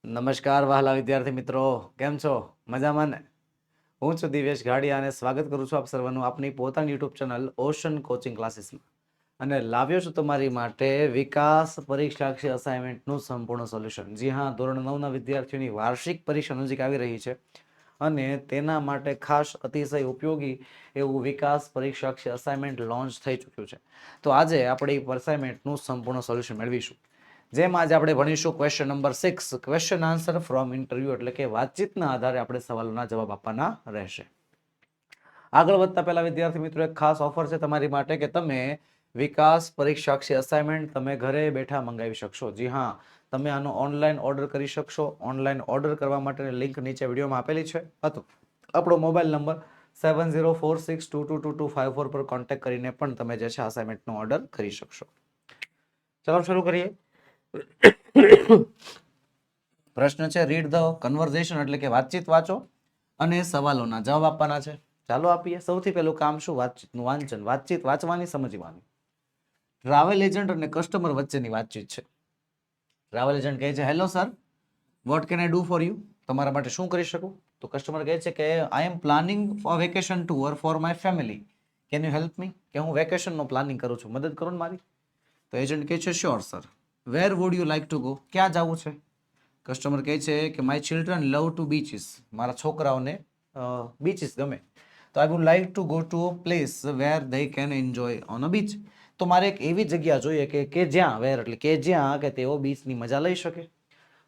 નમસ્કાર વહાલા વિદ્યાર્થી મિત્રો, કેમ છો? મજામાં ને? હું છું દિવેશ ગાડિયા અને સ્વાગત કરું છું આપ સર્વનું આપની પોતાની યુટ્યુબ ચેનલ ઓશન કોચિંગ ક્લાસીસમાં. અને લાવ્યો છું તમારી માટે વિકાસ પરીક્ષાક્ષી અસાઇનમેન્ટનું સંપૂર્ણ સોલ્યુશન. જી હા, ધોરણ 9ના વિદ્યાર્થીઓની વાર્ષિક પરીક્ષા નજીક આવી રહી છે અને તેના માટે ખાસ અતિશય ઉપયોગી એવું વિકાસ પરીક્ષાક્ષી અસાઇનમેન્ટ લોન્ચ થઈ ચૂક્યું છે. તો આજે આપણે એ અસાઇનમેન્ટનું સંપૂર્ણ સોલ્યુશન મેળવીશું. જેમ આજે આપણે ભણીશું question number 6, question answer from interview, એટલે કે વાતચીતના આધારે આપણે સવાલોના જવાબ આપવાના રહેશે. આગળ વધતા પહેલા વિદ્યાર્થી મિત્રો, એક ખાસ ઓફર છે તમારી માટે કે તમે વિકાસ પરીક્ષાક્ષી અસાઇનમેન્ટ તમે ઘરે બેઠા મંગાવી શકશો. જી હા, તમે આનો ઓનલાઈન ઓર્ડર કરી શકશો. ઓનલાઈન ઓર્ડર કરવા માટેની લિંક નીચે વિડીયોમાં આપેલી છે, અથવા આપણો મોબાઈલ નંબર 7046222254 પર કોન્ટેક્ટ કરીને પણ તમે જે છે અસાઇનમેન્ટનો ઓર્ડર કરી શકશો. ચાલો શરૂ કરીએ. પ્રશ્ન છે, રીડ ધ કન્વર્ઝેશન, એટલે કે વાતચીત વાંચો અને સવાલોના જવાબ આપવાના છે. ચાલો આપીએ. સૌથી પહેલું કામ શું? વાતચીતનું વાંચન. વાતચીત વાંચવાની, સમજવાની. ટ્રાવેલ એજન્ટ અને કસ્ટમર વચ્ચેની વાતચીત છે. ટ્રાવેલ એજન્ટ કહે છે, hello sir, what can I do for you? તમારા માટે શું કરી શકું? તો કસ્ટમર કહે છે કે I am planning a vacation tour for my family, can you help me? કે હું વેકેશનનો પ્લાનિંગ કરું છું, મદદ કરો ને મારી. તો એજન્ટ કહે છે, sure sir, where would you like to go? ક્યાં જવું છે? કસ્ટમર કહે છે કે my children love to beaches, મારા છોકરાઓને બીચીસ ગમે. તો I would like to go to a place where they can enjoy on a beach. તો મારે એક એવી જગ્યા જોઈએ કે જ્યાં, વેર એટલે કે જ્યાં કે તેઓ બીચની મજા લઈ શકે.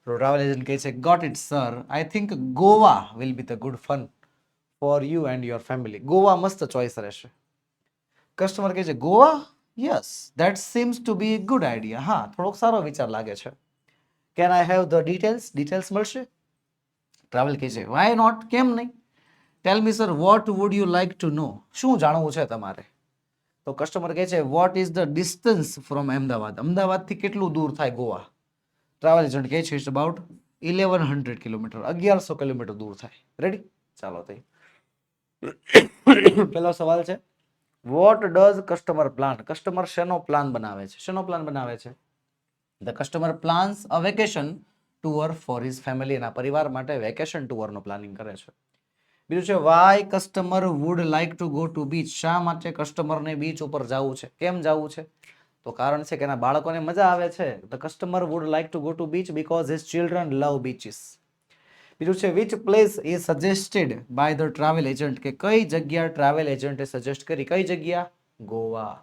તો ટ્રાવેલ એજન્ટ કહે છે, got it sir, I think Goa will be the good fun for you and your family. Goa મસ્ત ચોઈસ રહેશે. કસ્ટમર કહે છે, Goa? Yes, that seems to be good idea. હા, થોડોક સારો વિચાર લાગે છે. Can I have the details? Details મળશે? ટ્રાવેલ કહે છે, વાય નોટ, કેમ નહીં? Tell me sir, what would you like to know? શું જાણવું છે તમારે? તો કસ્ટમર કહે છે, what is the distance from Ahmedabad? અમદાવાદથી કેટલું દૂર થાય ગોવા? ટ્રાવેલ એજન્ટ કહે છે, ઇટ્સ અબાઉટ 1100 કિલોમીટર, 1100 કિલોમીટર દૂર થાય. રેડી? ચાલો તઈ. પહેલો સવાલ છે, what does customer plan? Customer શેનો પ્લાન બનાવે છે? શેનો પ્લાન બનાવે છે? The customer plans a vacation tour for his family. એના પરિવાર માટે વેકેશન ટુરનો પ્લાનિંગ કરે છે. બીજું છે, why customer would like to go to beach? શા માટે કસ્ટમરને બીચ ઉપર જવું છે? કેમ જવું છે? તો કારણ છે કે એના બાળકોને મજા આવે છે. The customer would like to go to beach because his children love beaches. બીજું છે, which place is suggested by the travel agent? કે કઈ જગ્યા ટ્રાવેલ એજન્ટે સજેસ્ટ કરી? કઈ જગ્યા? Goa.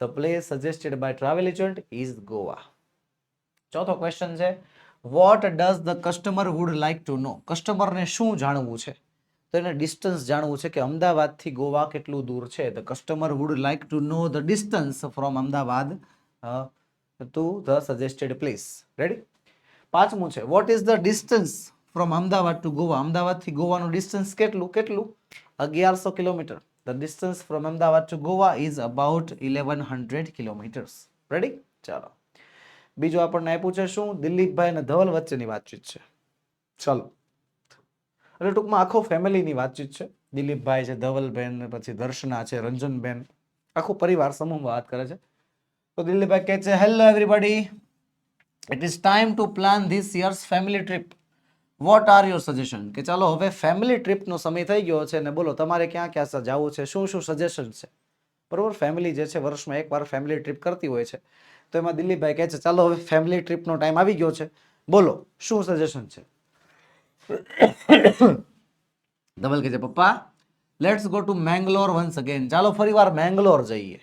The place suggested by travel agent is Goa. ચોથો ક્વેશ્ચન છે, what does the customer would like to know? કસ્ટમરને શું જાણવું છે? તો એને ડિસ્ટન્સ જાણવું છે કે અમદાવાદથી ગોવા કેટલું દૂર છે. The customer would like to know the distance from Ahmedabad to the suggested place. Ready? પાંચમું છે, what is the distance from Ahmedabad to Goa? અમદાવાદથી ગોવાનું ડિસ્ટન્સ કેટલું? 1100 kilometre. The distance from Ahmedabad to Goa is about 1100 kilometres. Ready? ચાલો. બીજું આપણને આપ્યું છે શું? દિલીપભાઈ અને ધવલ વચ્ચેની વાતચીત છે. ચાલો, એટલે ટૂંકમાં આખો ફેમિલીની વાતચીત છે. દિલીપભાઈ છે, ધવલબેન, પછી દર્શના છે, રંજનબેન, આખો પરિવાર સમૂહ વાત કરે છે. તો દિલીપભાઈ કહે છે, hello everybody, it is time to plan this year's family trip. What are your suggestion? કે ચાલો હવે ફેમિલી ટ્રીપનો સમય થઈ ગયો છે ને બોલો તમારે ક્યાં ક્યાં જવું છે, શું શું સજેશન છે? બરોબર, ફેમિલી જે છે વર્ષમાં એકવાર ફેમિલી ટ્રીપ કરતી હોય છે. તો એમાં દિલીપભાઈ કહે છે, ચાલો હવે ફેમિલી ટ્રીપનો ટાઈમ આવી ગયો છે, બોલો શું સજેશન છે? ધવલ કહે છે, પપ્પા, let's go to Mangalore once again. ચાલો ફરીવાર મેંગલોર જઈએ.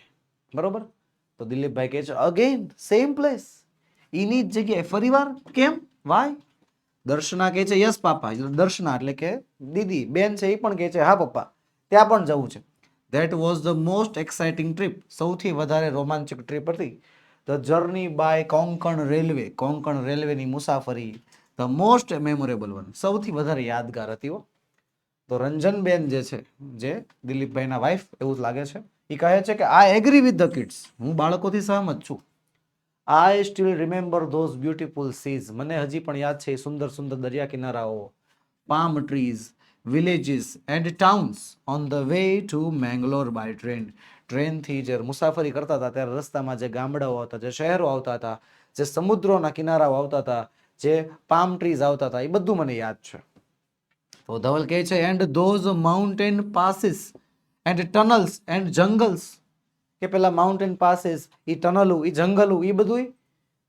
બરોબર? તો દિલીપભાઈ કહે છે, અગેન સેમ પ્લેસ? એની જ જગ્યાએ ફરીવાર? કેમ? વાય? દર્શના કહે છે, યસ પાપા. દર્શના એટલે કે દીદી, બેન છે, એ પણ કહે છે, હા પપ્પા, ત્યાં પણ જવું છે. That was the most exciting trip. સૌથી વધારે રોમાંચક ટ્રીપ હતી. The journey by Konkan railway. Konkan રેલવેની મુસાફરી ધ મોસ્ટ મેમોરેબલ વન. સૌથી વધારે યાદગાર હતી હો. તો રંજનબેન જે છે, જે દિલીપભાઈના વાઇફ એવું જ લાગે છે, એ કહે છે કે I agree with the kids. હું બાળકોથી સહમત છું. I still remember those beautiful seas. મને હજી પણ યાદ છે સુંદર સુંદર દરિયા કિનારાઓ, palm trees, villages and towns on the way to Mangalore by train. ટ્રેનથી જે મુસાફરી કરતા હતા ત્યારે રસ્તામાં જે ગામડાઓ આવતા, જે શહેરો આવતા હતા, જે સમુદ્રોના કિનારાઓ આવતા હતા, જે પામ ટ્રીઝ આવતા હતા એ બધું મને યાદ છે. તો ધવલ કહે છે and those mountain passes and tunnels and jungles, કે પેલા માઉન્ટેન પાસીસ, એ ટનલું, એ જંગલું, એ બધું.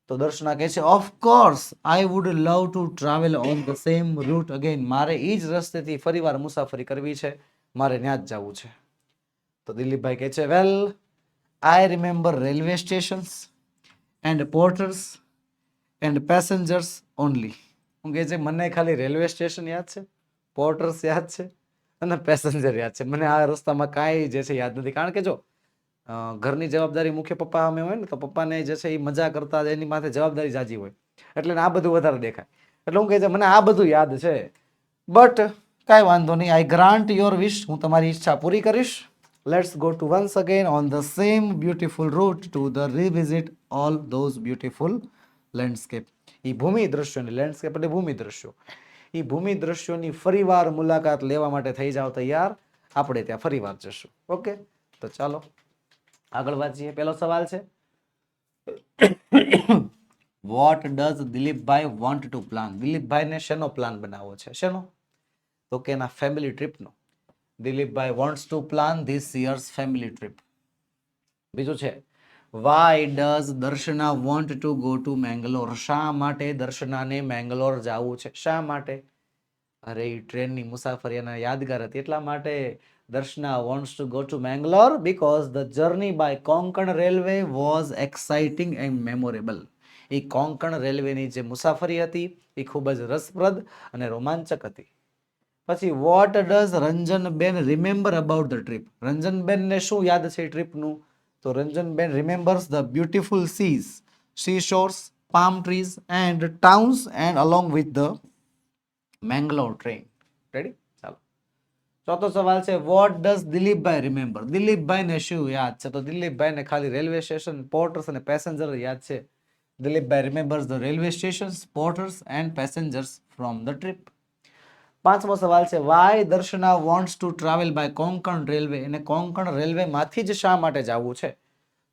તો દર્શના કહે છે of course I would love to travel on the same route again, મારે એ જ રસ્તેથી ફરીવાર મુસાફરી કરવી છે, મારે ત્યાં જ જવું છે. તો દિલીપભાઈ કહે છે well I remember railway stations and porters and passengers only. હું કહે છે મને ખાલી રેલવે સ્ટેશન યાદ છે, પોર્ટર્સ યાદ છે અને પેસેન્જર યાદ છે, મને આ રસ્તામાં કાંઈ જે છે યાદ નથી. કારણ કે જો ઘરની જવાબદારી મુખ્ય પપ્પા સામે હોય ને, તો પપ્પાને જે છે એ મજા કરતા એની માથે જવાબદારી જાજી હોય, એટલે આ બધું વધારે દેખાય. એટલે હું કહે છે મને આ બધું યાદ છે, બટ કાંઈ વાંધો નહીં, આઈ ગ્રાન્ટ યોર વિશ, હું તમારી ઈચ્છા પૂરી કરીશ. Let's go to once again on the same beautiful route to the revisit all those beautiful landscape. એ ભૂમિ દ્રશ્યોની, લેન્ડસ્કેપ એટલે ભૂમિ દ્રશ્યો, એ ભૂમિ દ્રશ્યોની ફરીવાર મુલાકાત લેવા માટે થઈ જાવ તૈયાર, આપણે ત્યાં ફરીવાર જશું. ઓકે, તો ચાલો આગળ વાંચીએ. પહેલો સવાલ છે what does Dilipbhai want to plan. દિલીપભાઈને શેનો પ્લાન બનાવવો છે? શેનો? તો કે એના ફેમિલી ટ્રીપનો. Dilipbhai wants to plan this year's family trip. બીજું છે why does Darshana want to go to Mangalore. શા માટે દર્શનાને મેંગલોર જવું છે? શા માટે? અરે એ ટ્રેનની મુસાફરી એને યાદગાર હતી એટલા માટે Darshana wants to go to Mangalore because the journey by Konkan railway was exciting and memorable. એ કોંકણ રેલવેની જે મુસાફરી હતી એ ખૂબ જ રસપ્રદ અને રોમાંચક હતી. પછી what does Ranjanben remember about the trip. રંજનબેનને શું યાદ છે ટ્રીપનું? તો Ranjanben remembers the beautiful seas, sea shores, palm trees and towns and along with the Mangalore train. Ready? ચાલો ચોથો સવાલ છે વોટ ડઝ દિલીપભાઈ રિમેમ્બર. દિલીપભાઈને શું યાદ છે? તો દિલીપભાઈને ખાલી રેલવે સ્ટેશન, પોર્ટર્સ અને પેસેન્જર યાદ છે. Dilipbhai remembers the railway stations, porters and passengers from the trip. પાંચમો સવાલ છે why Darshana wants to travel by Konkan railway. એને કોંકણ રેલવે માંથી જ શા માટે જવું છે?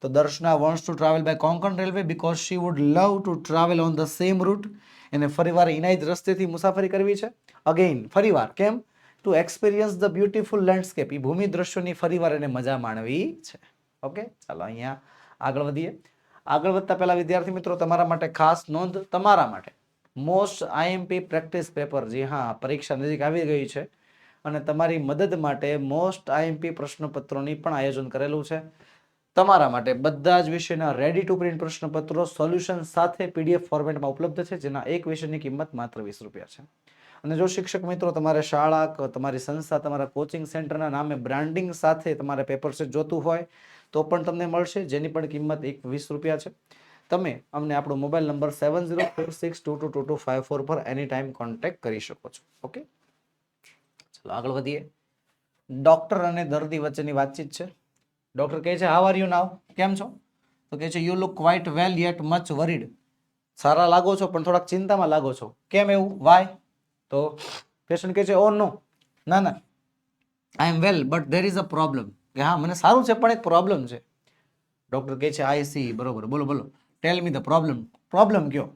તો Darshana wants to travel by Konkan railway because she would love to travel on the same route. એને ફરીવાર એના જ રસ્તેથી મુસાફરી કરવી છે. અગેઇન, ફરીવાર. કેમ? To experience the beautiful landscape. એ ભૂમિ દ્રશ્યોની ફરીવાર એને મજા માણવી છે. ઓકે, ચાલો અહીંયા આગળ વધીએ. આગળ વધતા પહેલા વિદ્યાર્થી મિત્રો તમારા માટે ખાસ નોંધ, તમારા માટે મોસ્ટ આઈએમપી પ્રેક્ટિસ પેપર, જી હા પરીક્ષા નજીક આવી ગઈ છે અને તમારી મદદ માટે મોસ્ટ આઈએમપી પ્રશ્નપત્રોની પણ આયોજન કરેલું છે. તમારા માટે બધા જ વિષયના રેડી ટુ પ્રિન્ટ પ્રશ્નપત્રો સોલ્યુશન સાથે પીડીએફ ફોર્મેટમાં ઉપલબ્ધ છે, જેના એક વિષયની કિંમત માત્ર 20 રૂપિયા છે. અને જો શિક્ષક મિત્રો તમારે શાળા, તમારી સંસ્થા, તમારા કોચિંગ સેન્ટરના નામે બ્રાન્ડિંગ સાથે તમારે પેપર સેટ જોતું હોય તો પણ તમને મળશે, જેની પણ કિંમત 20 રૂપિયા છે. તમે અમને આપણો મોબાઈલ નંબર 7046222254 પર એની ટાઈમ કોન્ટેક્ટ કરી શકો છો. ઓકે, ચલો આગળ વધીએ. ડોક્ટર અને દર્દી વચ્ચેની વાતચીત છે. ડોક્ટર કહે છે હાઉ આર યુ નાઉ. કેમ છો? તો કહે છે you look quite well yet much worried. સારા લાગો છો પણ થોડાક ચિંતામાં લાગો છો. કેમ એવું? વાય? તો પેશન્ટ કહે છે ઓ નો, ના ના, I am well but there is a problem. કે હા મને સારું છે પણ એક પ્રોબ્લેમ છે. ડોક્ટર કહે છે આઈ સી. બરોબર, બોલો બોલો, ટેલ મી ધ પ્રોબ્લેમ. પ્રોબ્લેમ કયો?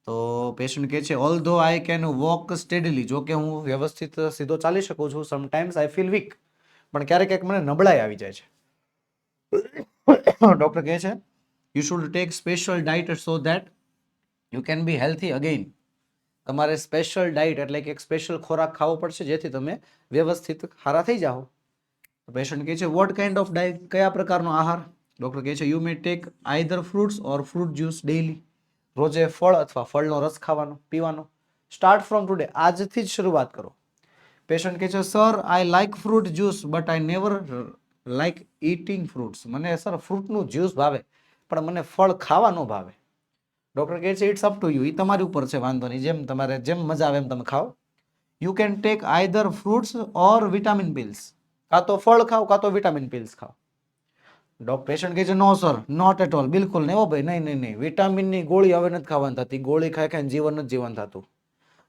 તો પેશન્ટ કહે છે ઓલ્ધો આઈ કેન વોક સ્ટેડીલી. જો કે હું વ્યવસ્થિત સીધો ચાલી શકું છું, સમટાઈમ્સ આઈ ફીલ વીક. પણ ક્યારેક ક્યારેક મને નબળાઈ આવી જાય છે. ડોક્ટર કહે છે you should take special diet so that you can be healthy again. તમારે સ્પેશિયલ ડાયટ એટલે કે એક સ્પેશિયલ ખોરાક ખાવો પડશે જેથી તમે વ્યવસ્થિત સારા થઈ જાઓ. પેશન્ટ કહે છે વોટ કાઇન્ડ ઓફ ડાયટ. કયા પ્રકારનો આહાર? ડોક્ટર કહે છે you may take either fruits or fruit juice daily. રોજે ફળ અથવા ફળનો રસ ખાવાનો, પીવાનો. Start from today. આજથી જ શરૂઆત કરો. પેશન્ટ કહે છે sir I like fruit juice but I never like eating fruits. મને સર ફ્રૂટનું જ્યુસ ભાવે પણ મને ફળ ખાવા ન ભાવે. ડોક્ટર કહે છે ઇટ્સ અપ ટુ યુ. એ તમારી ઉપર છે, વાંધો નહીં, જેમ તમારે જેમ મજા આવે એમ તમે ખાઓ. You can take either fruits or vitamin pills. કાં તો ફળ ખાઓ કાં તો વિટામિન પિલ્સ ખાઓ. પેશન્ટ કહે છે નો સર, નોટ એટ ઓલ. બિલકુલ નહીં હો ભાઈ, નહીં નહીં નહીં, વિટામિનની ગોળી હવે નથી ખાવાની થતી. ગોળી ખાઈ ખાઈને જીવન નથી જીવન થતું.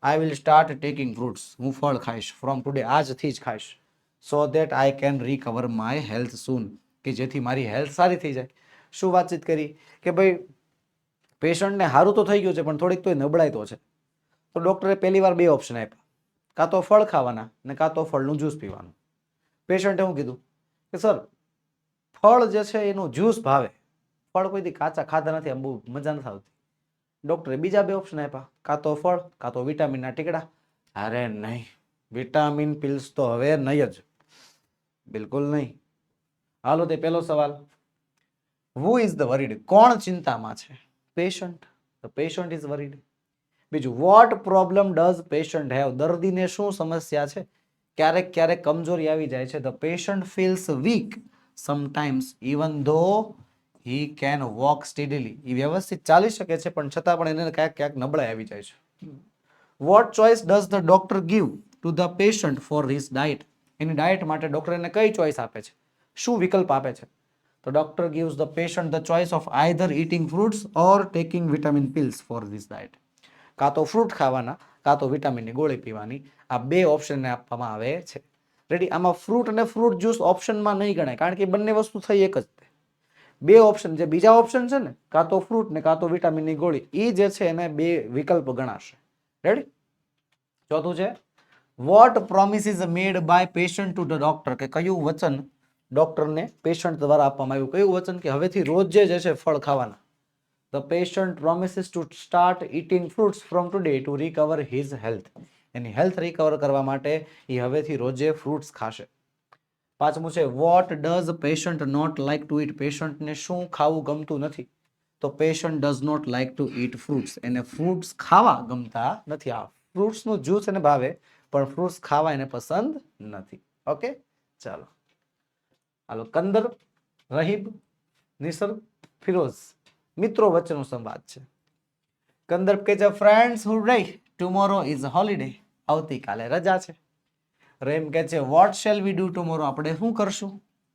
I will start taking fruits. હું ફળ ખાઈશ ફ્રોમ ટુડે, આજથી જ ખાઈશ. So that I can recover my health soon. કે જેથી મારી હેલ્થ સારી થઈ જાય. શું વાતચીત કરી કે ભાઈ પેશન્ટને સારું તો થઈ ગયું છે પણ થોડીક તો નબળાઈ તો છે. તો ડૉક્ટરે પહેલી વાર 2 ઓપ્શન આપ્યા, કાં તો ફળ ખાવાના ને કાં તો ફળનું જ્યુસ પીવાનું. પેશન્ટે શું કીધું કે સર ફળ જે છે એનું જ્યુસ ભાવે, ફળ કોઈથી કાચા ખાધા નથી, આમ બહુ મજા નથી આવતી. ડૉક્ટરે બીજા 2 ઓપ્શન આપ્યા, કાં તો ફળ કાં તો વિટામિનના ટીકડા. અરે નહીં, વિટામિન પિલ્સ તો હવે નહીં જ, બિલકુલ નહીં. હાલો તે પહેલો સવાલ, હુ ઇઝ ધ વરીડ? કોણ ચિંતામાં છે? Patient. The patient is worried. બીજું, what problem does patient have? દર્દીને શું સમસ્યા છે? ક્યારેક ક્યારેક કમજોરી આવી જાય છે. The patient feels weak sometimes even though he can walk સ્ટીડીલી. એ વ્યવસ્થિત ચાલી શકે છે પણ છતાં પણ એને ક્યાંક ક્યાંક નબળાઈ આવી જાય છે. What choice does the doctor give to the patient for his diet? એની ડાયટ માટે ડોક્ટર એને કઈ ચોઇસ આપે છે, શું વિકલ્પ આપે છે? તો doctor gives the patient the choice of either eating fruits or taking vitamin pills for this diet. કાં તો ફ્રૂટ ખાવાના કાં તો વિટામિનની ગોળી પીવાની, આ 2 ઓપ્શન આપવામાં આવે છે. રેડી? આમાં ફ્રૂટ અને ફ્રૂટ જ્યુસ ઓપ્શનમાં નહીં ગણાય કારણ કે બંને વસ્તુ થઈ એક જ. 2 ઓપ્શન, જે બીજા ઓપ્શન છે ને, કાં તો ફ્રૂટ ને કાં તો વિટામિનની ગોળી, એ જે છે એને 2 વિકલ્પ ગણાશે. રેડી? ચોથું છે, what promise is made by patient to the doctor? કે કયું વચન ડોક્ટરને પેશન્ટ દ્વારા આપવામાં આવ્યું? કયું વચન? કે હવેથી રોજ જે છે ફળ ખાવાના. The patient promises to start eating fruits from today to recover his health. એની હેલ્થ રિકવર કરવા માટે એ હવેથી રોજે ફ્રૂટ્સ ખાશે. પાંચમું છે, what does patient not like to eat? પેશન્ટને શું ખાવું ગમતું નથી? તો patient does not like to eat fruits. એને ફ્રૂટ્સ ખાવા ગમતા નથી. આ ફ્રૂટ્સનું જ્યુસ એને ભાવે પણ ફ્રૂટ્સ ખાવા એને પસંદ નથી. ઓકે, ચાલો. હાલો, કંદર્પ, રહીબ, નિસર્ગ, ફિરોઝ, મિત્રો વચ્ચેનો સંવાદ છે. કંદર્પ કહે છે, ફ્રેન્ડ્સ હુરરે, ટુમોરો ઇઝ હોલિડે. આવતીકાલે રજા છે. રહીમ કહે છે, what shall we do tomorrow? આપણે શું કરશું?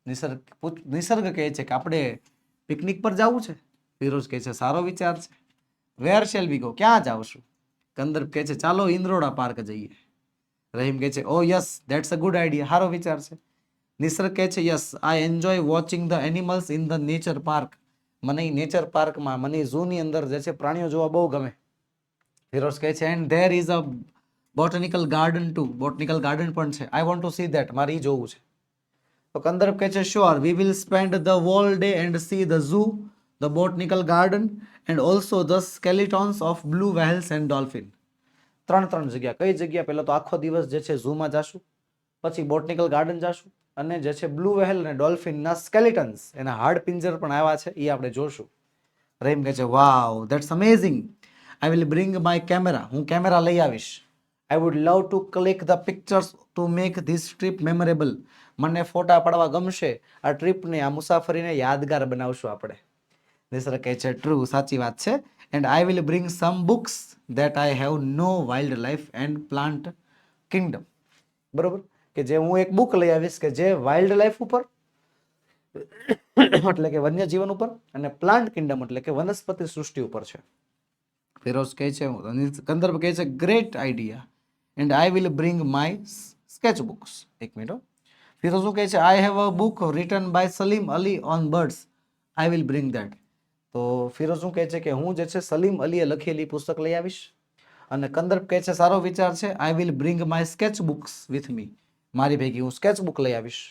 નિસર્ગ કહે છે કે આપણે પિકનિક પર જવું છે. ફિરોઝ કહે છે, સારો વિચાર છે. વેર શેલ વી ગો? ક્યાં જાવશું? કંદર્પ કહે છે, ચાલો ઇન્દ્રોડા પાર્ક જઈએ. રહીમ કહે છે, ઓ yes that's a good idea, સારો વિચાર છે. નિસર્ગ કહે છે, yes I enjoy watching the animals in the nature park. મને નેચર પાર્કમાં, મને ઝૂની અંદર જે છે પ્રાણીઓ જોવા બહુ ગમે. ફિરોઝ કહે છે, and there is a botanical garden too. Botanical garden પણ છે. I want to see that. મારે એ જોવું છે. તો કંદર્પ કહે છે, sure we will spend the whole day and see the zoo, the botanical garden and also the skeletons of blue whales and dolphin. 3 જગ્યા. કઈ જગ્યા? પહેલા તો આખો દિવસ જે છે ઝૂમાં જાશું, પછી બોટનિકલ ગાર્ડન જાશું, અને જે છે બ્લુ વ્હેલ અને ડોલ્ફિનના સ્કેલિટન્સ, એના હાડ પિંજર પણ આવ્યા છે, એ આપણે જોશું. રહીમ કહે છે, wow that's amazing. I will bring my camera. હું કેમેરા લઈ આવીશ. I would love to click the pictures to make this trip memorable. મને ફોટા પાડવા ગમશે. આ ટ્રીપને, આ મુસાફરીને યાદગાર બનાવશું આપણે. નિસર્ગ કહે છે, ટ્રુ, સાચી વાત છે. And I will bring some books that I have on wildlife and plant kingdom. બરોબર? કે જે હું એક બુક લઈ આવીશ કે જે વાઇલ્ડ લાઈફ ઉપર એટલે કે વન્ય જીવન ઉપર અને પ્લાન્ટ કિંગડમ એટલે કે વનસ્પતિ સૃષ્ટિ ઉપર છે. ફિરોઝ કહે છે, કંદર્પ કહે છે, great idea and I will bring my sketch books. એક મિનિટ. ફિરોઝ શું કહે છે, I have a book written by Salim Ali on birds. I will bring that. તો ફિરોઝ શું કહે છે કે હું જે છે સલીમ અલીએ લખેલી પુસ્તક લઈ આવીશ. અને કંદર્પ કહે છે, સારો વિચાર છે. આઈ will bring my sketch books with me. મારી ભેગી હું સ્કેચ બુક લઈ આવીશ.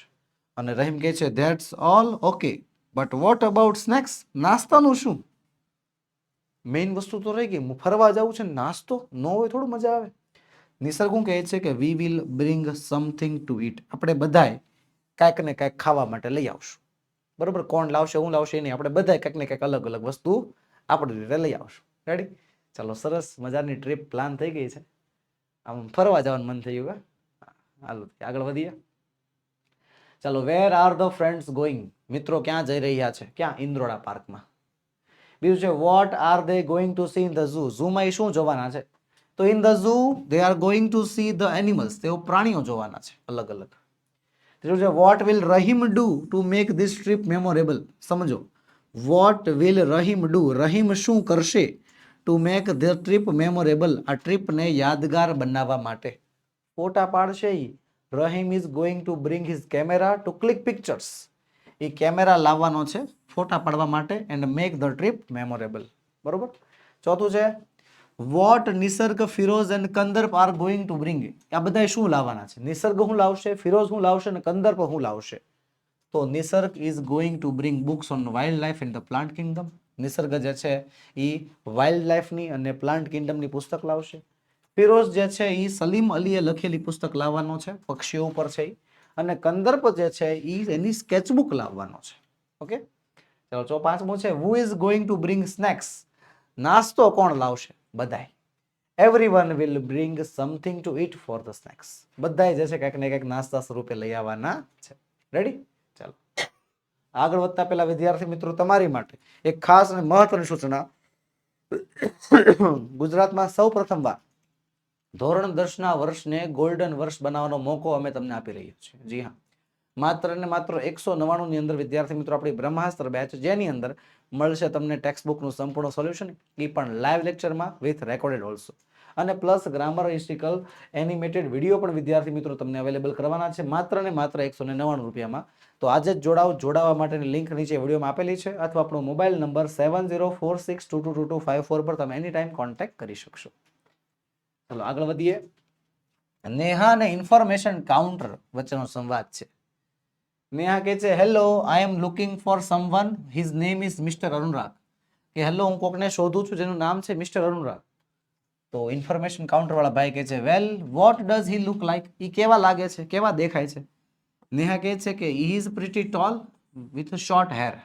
અને રહીમ કહે છે, that's all okay but what about snacks? નાસ્તાનું શું? મેઇન વસ્તુ તો રહી ગઈ, ફરવા જવું છે, નાસ્તો ન હોય થોડું મજા આવે. નિસર્ગ શું કહે છે કે we will bring something to it. આપણે બધાય કાંઈક ને કાંઈક ખાવા માટે લઈ આવશું. બરોબર? કોણ લાવશે, હું લાવશે નહીં, આપણે બધાય કંઈક ને કંઈક અલગ અલગ વસ્તુ આપણી રીતે લઈ આવશું. રેડી? ચાલો, સરસ મજાની ટ્રીપ પ્લાન થઈ ગઈ છે. આમ ફરવા જવાનું મન થયું. હાલો આગળ વધીએ. ચાલો, where are the friends going? મિત્રો ક્યાં જઈ રહ્યા છે? ક્યાં? ઇન્દ્રોડા પાર્કમાં. બીજું છે, what are they going to see in the zoo? ઝૂમાં એ શું જોવાના છે? તો in the zoo they are going to see the animals. તેઓ પ્રાણીઓ જોવાના છે અલગ અલગ. ત્રીજું છે, what will Rahim do to make this trip memorable? સમજો, what will Rahim do? Rahim શું કરશે? To make the trip memorable. આ ટ્રીપને યાદગાર બનાવવા માટે. ફોટા પાડશે. Rahim is going to bring his camera to click pictures. એ કેમેરા લાવવાનો છે ફોટા પાડવા માટે and make the trip memorable. બરોબર. ચોથું છે what Nisarg, Firoz and Kandarp are going to bring. આ બધા શું લાવવાના છે? નિસર્ગ શું લાવશે, ફિરોઝ શું લાવશે અને કંદર્પ શું લાવશે? તો Nisarg is going to bring books on wild life in the plant kingdom. Nisarg જે છે એ વાઇલ્ડ લાઈફની અને પ્લાન્ટ કિંગડમની પુસ્તક લાવશે. ફિરોઝ જે છે એ સલીમ અલીએ લખેલી પુસ્તક લાવવાનો છે, પક્ષીઓ ઉપર છે. અને કંદર્પ જે છે એ એની સ્કેચબુક લાવવાનો છે. ઓકે, ચલો પાંચમું છે who is going to bring snacks. નાસ્તો કોણ લાવશે? બધાય. Everyone will bring something to it for the snacks. બધાય જે છે કંઈક ને કંઈક નાસ્તા સ્વરૂપે લઈ આવવાના છે. રેડી? ચાલો આગળ વધતા પહેલા વિદ્યાર્થી મિત્રો તમારી માટે એક ખાસ અને મહત્વની સૂચના. ગુજરાતમાં સૌ પ્રથમવાર ધોરણ 10ના વર્ષને ગોલ્ડન વર્ષ બનાવવાનો મોકો અમે તમને આપી રહ્યા છીએ. જી હા, માત્ર ને માત્ર 199 ની અંદર વિદ્યાર્થી મિત્રો આપણી બ્રહ્માસ્ત્ર બેચ, જેની અંદર મળશે તમને ટેક્સ્ટ બુકનું સંપૂર્ણ સોલ્યુશન, એ પણ લાઈવ લેક્ચરમાં વિથ રેકોર્ડેડ ઓલ્સો, અને પ્લસ ગ્રામર હિસ્ટ્રિકલ એનિમેટેડ વિડીયો પણ વિદ્યાર્થી મિત્રો તમને અવેલેબલ કરવાના છે માત્ર ને માત્ર 199 રૂપિયામાં. તો આજે જ જોડાઓ. જોડાવા માટેની લિંક નીચે વિડીયોમાં આપેલી છે, અથવા આપણો મોબાઈલ નંબર 7046222254 પર તમે એની ટાઈમ કોન્ટેક્ટ કરી શકશો. ચલો આગળ વધીએ. નેહા અને ઇન્ફોર્મેશન કાઉન્ટર વચ્ચેનો સંવાદ છે. નેહા કહે છે hello, I M looking for someone, his name is mister Anurag. કે હેલો, હું કોકને શોધું છું જેનું નામ છે મિસ્ટર અનુરાગ. તો ઇન્ફોર્મેશન કાઉન્ટર વાળા ભાઈ કહે છે well what does he look like. એ કેવા લાગે છે, કેવા દેખાય છે? નેહા કહે છે કે he is pretty tall with short hair.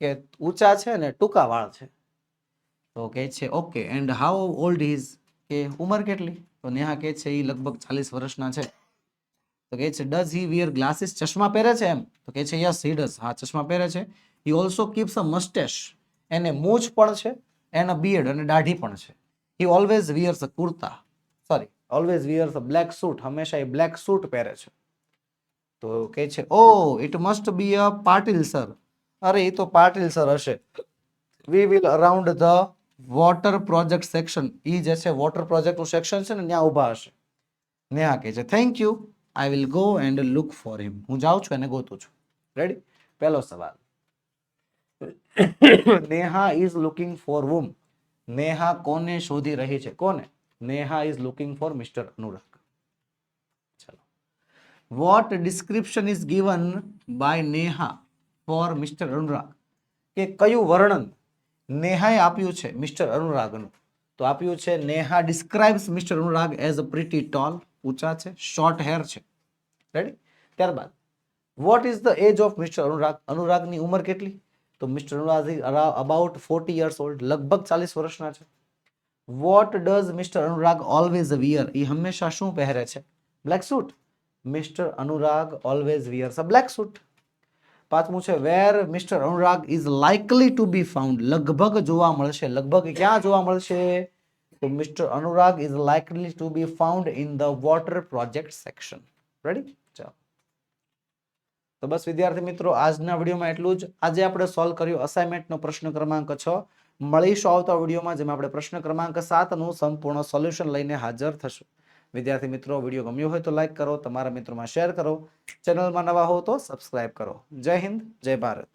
કે ઊંચા છે ને ટૂંકા વાળ છે. તો કહે છે okay, and how old is. કે ઉંમર કેટલી? તો નેહા કહે છે એ લગભગ 40 વર્ષના છે. તો કહે છે ડઝ હી વિયર ગ્લાસીસ. ચશ્મા પહેરે છે એમ? તો કહે છે યસ હી ડઝ. હા, ચશ્મા પહેરે છે. હી ઓલ્સો કીપ્સ અ મસ્ટેશ. એને મૂછ પણ છે, એના બિયર્ડ અને દાઢી પણ છે. He always wears a kurta, sorry always wears a black suit. હંમેશા એ બ્લેક સૂટ પહેરે છે. તો કહે છે oh it must be a Patil sir. અરે એ તો પાટીલ સર હશે. We will around the water project section. એ જે છે વોટર પ્રોજેક્ટનું સેક્શન છે ને ત્યાં ઊભા હશે. નેહા કહે છે thank you, I will go and look for him. હું જાઉં છું એને ગોતું છું. રેડી? પહેલો સવાલ. Neha is looking for whom. Neha કોને શોધી રહી છે? કોને? Neha is looking for mister Anurag. ચલો, what description is given by Neha for mister Anurag. કે કયું વર્ણન નેહાએ આપ્યું છે મિસ્ટર અનુરાગનું? તો આપ્યું છે Neha describes mister Anurag as a pretty tall. ઊંચા છે, શોર્ટ હેર છે. રેડી? ત્યારબાદ what is the age of mister Anurag. અનુરાગની ઉંમર કેટલી? તો mister Anurag is about 40 years old. લગભગ 40 વર્ષના છે. What does mister Anurag always wear. એ હંમેશા શું પહેરે છે? Black suit. Mister Anurag always wears a black suit. પાંચમું છે where mister Anurag is likely to be found. લગભગ જોવા મળશે. લગભગ ક્યાં જોવા મળશે? તો mister Anurag is likely to be found in the water project section. Ready? ચાલો, તો બસ વિદ્યાર્થી મિત્રો આજના વિડીયોમાં એટલું જ. આજે આપણે સોલ્વ કર્યો અસાઇનમેન્ટનો પ્રશ્ન ક્રમાંક 6. મળીશું આવતા વિડીયોમાં, જેમાં આપણે પ્રશ્ન ક્રમાંક 7નું સંપૂર્ણ સોલ્યુશન લઈને હાજર થશું. વિદ્યાર્થી મિત્રો, વિડીયો ગમ્યો હોય તો લાઈક કરો, તમારા મિત્રોમાં શેર કરો, ચેનલમાં નવા હો તો સબસ્ક્રાઇબ કરો. જય હિન્દ, જય ભારત.